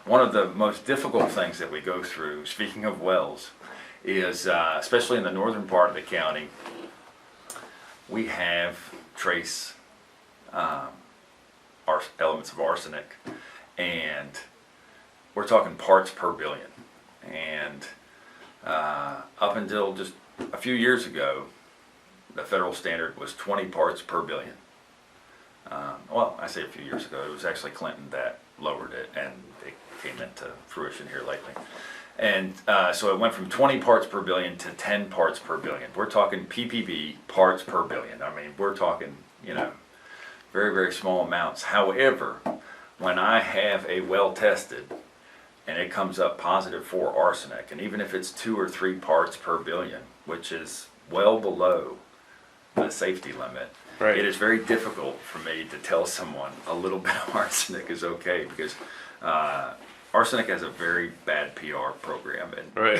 one of the most difficult things that we go through, speaking of wells, is especially in the northern part of the county, we have trace elements of arsenic, and we're talking parts per billion. And up until just a few years ago, the federal standard was 20 parts per billion. Well, I say a few years ago, it was actually Clinton that lowered it, and it came into fruition here lately. And so it went from 20 parts per billion to 10 parts per billion. We're talking ppb parts per billion. I mean, we're talking, very, very small amounts. However, when I have a well tested and it comes up positive for arsenic, and even if it's 2 or 3 parts per billion, which is well below the safety limit, Right. it is very difficult for me to tell someone a little bit of arsenic is okay, because arsenic has a very bad PR program, and Right.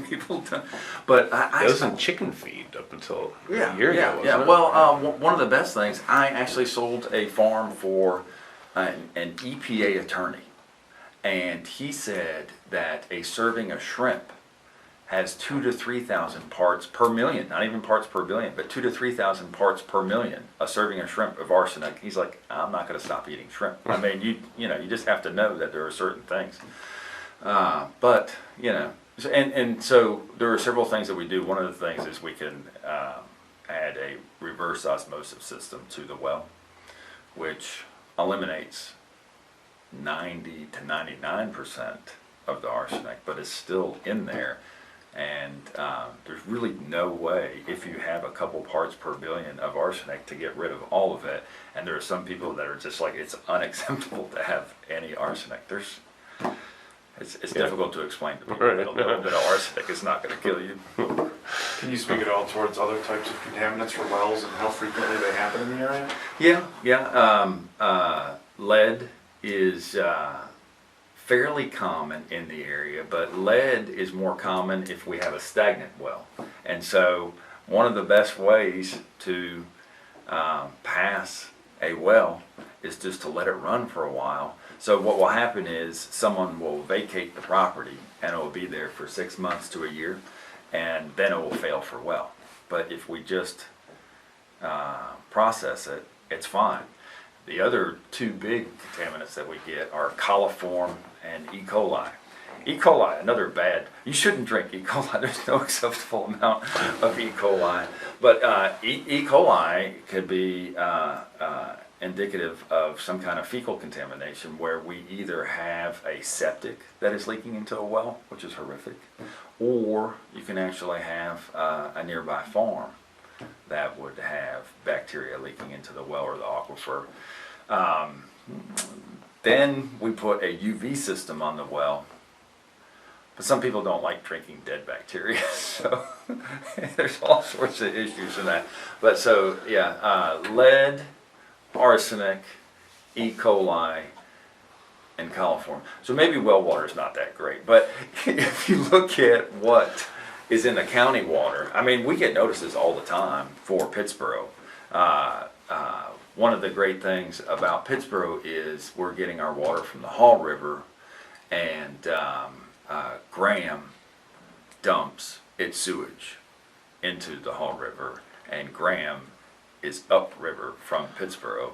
people don't. But That was in chicken feed up until yeah, a year ago, yeah, wasn't yeah. it? Well, one of the best things, I actually sold a farm for an EPA attorney, and he said that a serving of shrimp has 2,000 to 3,000 parts per million, not even parts per billion, but 2,000 to 3,000 parts per million, a serving of shrimp of arsenic. He's like, I'm not going to stop eating shrimp. I mean, you just have to know that there are certain things. But so there are several things that we do. One of the things is we can add a reverse osmosis system to the well, which eliminates 90 to 99% of the arsenic, but it's still in there. And there's really no way, if you have a couple parts per billion of arsenic, to get rid of all of it. And there are some people that are just like, it's unacceptable to have any arsenic. It's difficult to explain to people. Right. A little bit of arsenic is not going to kill you. Can you speak at all towards other types of contaminants for wells and how frequently they happen in the area? Yeah. Lead is fairly common in the area, but lead is more common if we have a stagnant well. And so one of the best ways to pass a well is just to let it run for a while. So what will happen is someone will vacate the property, and it will be there for 6 months to a year, and then it will fail for well. But if we just process it, it's fine. The other two big contaminants that we get are coliform and E. coli. E. coli, another bad, you shouldn't drink E. coli, there's no acceptable amount of E. coli. But E. coli could be indicative of some kind of fecal contamination, where we either have a septic that is leaking into a well, which is horrific, or you can actually have a nearby farm that would have bacteria leaking into the well or the aquifer. Then we put a UV system on the well, but some people don't like drinking dead bacteria, so there's all sorts of issues in that. But so yeah, lead, arsenic, E. coli, and coliform. So maybe well water is not that great, but if you look at what is in the county water, I mean, we get notices all the time for Pittsboro. One of the great things about Pittsboro is we're getting our water from the Haw River, and Graham dumps its sewage into the Haw River, and Graham is upriver from Pittsboro.